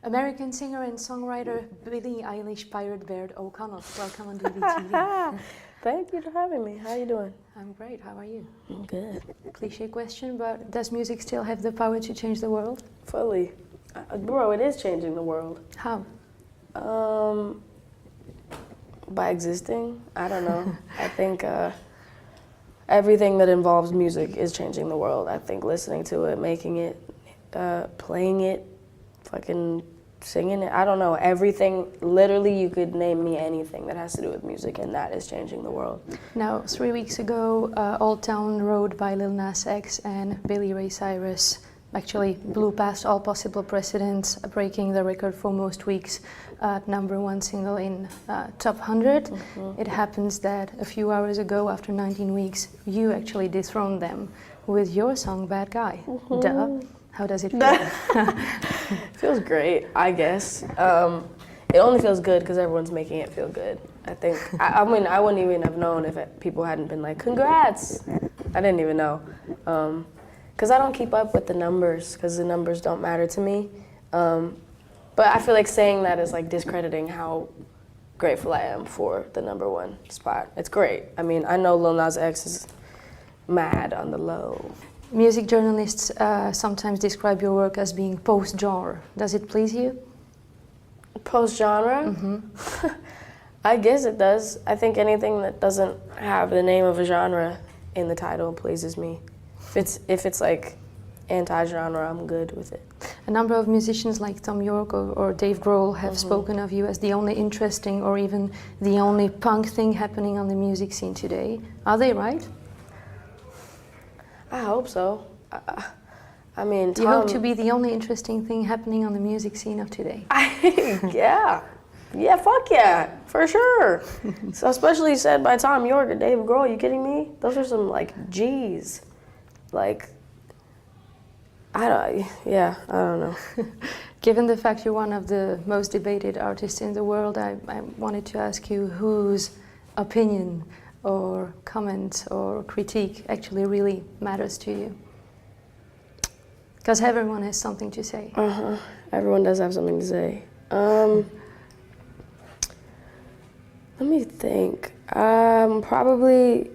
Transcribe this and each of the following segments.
American singer and songwriter Billie Eilish Pirate Baird O'Connell. Welcome on DDTV. Thank you for having me. How are you doing? I'm great. How are you? I'm good. Cliche question, but does music still have the power to change the world? Fully. Bro, it is changing the world. How? By existing? I don't know. I think everything that involves music is changing the world. I think listening to it, making it, playing it, fucking singing it, I don't know, everything, literally you could name me anything that has to do with music and that is changing the world. Now, 3 weeks ago, Old Town Road by Lil Nas X and Billy Ray Cyrus actually blew past all possible precedents, breaking the record for most weeks at #1 single in top 100. Mm-hmm. It happens that a few hours ago, after 19 weeks, you actually dethroned them with your song Bad Guy. Mm-hmm. Duh. How does it feel? Feels great, I guess. It only feels good because everyone's making it feel good. I think, I mean, I wouldn't even have known if people hadn't been like, congrats. I didn't even know. Because I don't keep up with the numbers, because the numbers don't matter to me. But I feel like saying that is like discrediting how grateful I am for the #1 spot. It's great. I mean, I know Lil Nas X is mad on the low. Music journalists sometimes describe your work as being post-genre. Does it please you? Post-genre? Mm-hmm. I guess it does. I think anything that doesn't have the name of a genre in the title pleases me. If it's like anti-genre, I'm good with it. A number of musicians like Tom York or Dave Grohl have spoken of you as the only interesting or even the only punk thing happening on the music scene today. Are they right? I hope so. I mean, You hope to be the only interesting thing happening on the music scene of today. Yeah, fuck yeah, for sure. So especially said by Tom York and Dave Grohl, you kidding me? Those are some like G's. Like, I don't know. Given the fact you're one of the most debated artists in the world, I wanted to ask you whose opinion or comment or critique actually really matters to you. Because everyone has something to say. Everyone does have something to say. Let me think. Probably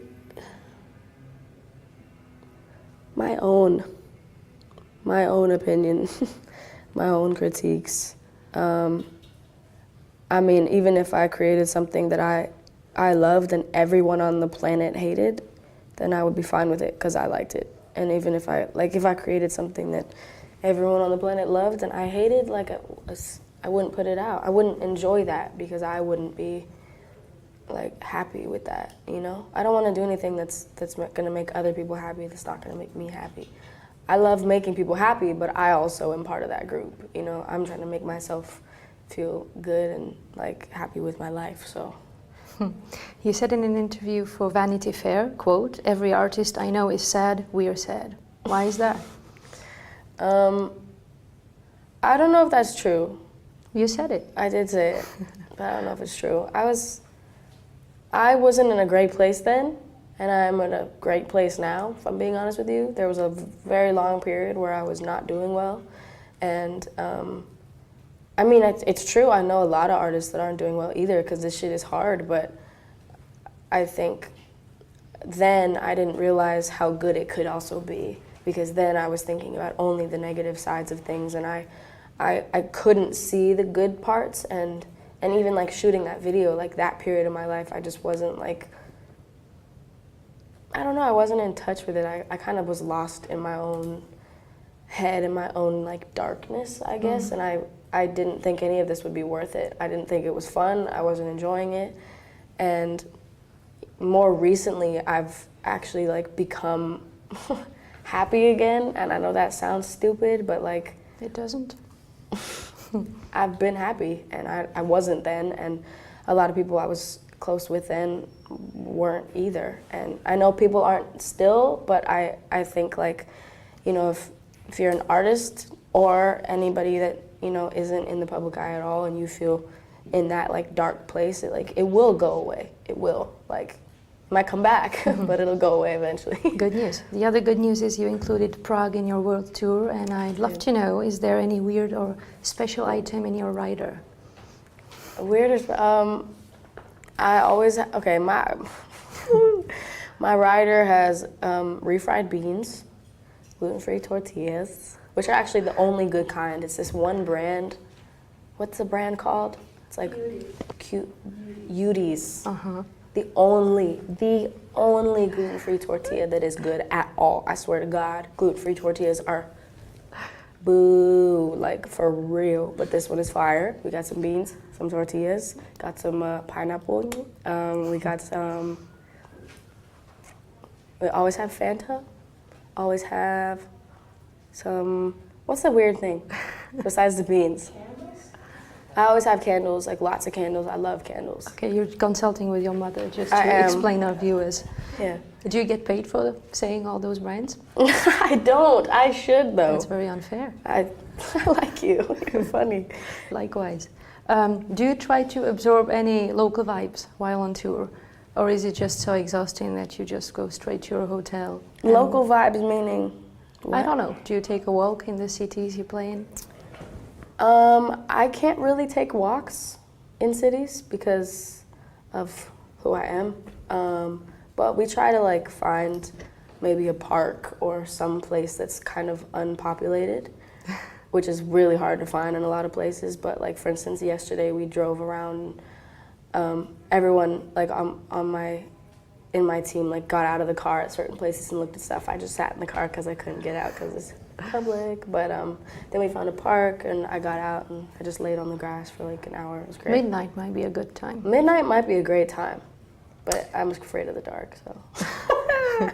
my own opinion, my own critiques. I mean, even if I created something that I loved and everyone on the planet hated, then I would be fine with it because I liked it. And even if I created something that everyone on the planet loved and I hated, like I wouldn't put it out. I wouldn't enjoy that because I wouldn't be like happy with that, you know? I don't want to do anything that's gonna make other people happy that's not gonna make me happy. I love making people happy, but I also am part of that group, you know? I'm trying to make myself feel good and like happy with my life, so. You said in an interview for Vanity Fair, quote, "Every artist I know is sad, we are sad." Why is that? I don't know if that's true. You said it. I did say it, but I don't know if it's true. I wasn't in a great place then, and I'm in a great place now, if I'm being honest with you. There was a very long period where I was not doing well, and I mean, it's true, I know a lot of artists that aren't doing well either, because this shit is hard, but I think then I didn't realize how good it could also be, because then I was thinking about only the negative sides of things, and I couldn't see the good parts, and even like shooting that video, like that period of my life, I just wasn't like, I don't know, I wasn't in touch with it. I kind of was lost in my own head, in my own like darkness, I guess, and I didn't think any of this would be worth it. I didn't think it was fun, I wasn't enjoying it, and more recently I've actually like become happy again, and I know that sounds stupid, but like... It doesn't. I've been happy, and I wasn't then, and a lot of people I was close with then weren't either. And I know people aren't still, but I think like, you know, if you're an artist or anybody that, you know, isn't in the public eye at all and you feel in that like dark place, it will go away. It will. Like, Might come back, but it'll go away eventually. Good news. The other good news is you included Prague in your world tour, and I'd love to know, is there any weird or special item in your rider? Weirdest, I always, okay, my rider has refried beans, gluten-free tortillas, which are actually the only good kind. It's this one brand. What's the brand called? It's like cute Udi's. The only gluten-free tortilla that is good at all. I swear to God, gluten-free tortillas are boo, like for real. But this one is fire. We got some beans, some tortillas, got some pineapple. We got some. We always have Fanta. Always have some. What's the weird thing besides the beans? I always have candles, like lots of candles. I love candles. Okay, you're consulting with your mother just to explain our viewers. Yeah. Do you get paid for saying all those brands? I don't. I should, though. That's very unfair. I like you. You're funny. Likewise. Do you try to absorb any local vibes while on tour? Or is it just so exhausting that you just go straight to your hotel? Local vibes meaning? I don't know. Do you take a walk in the cities you play in? I can't really take walks in cities because of who I am. But we try to like find maybe a park or some place that's kind of unpopulated, which is really hard to find in a lot of places. But like for instance, yesterday we drove around. Everyone like in my team like got out of the car at certain places and looked at stuff. I just sat in the car because I couldn't get out because it's public. But then we found a park and I got out and I just laid on the grass for like an hour. It was great. Midnight might be a good time. Midnight might be a great time, but I'm afraid of the dark. So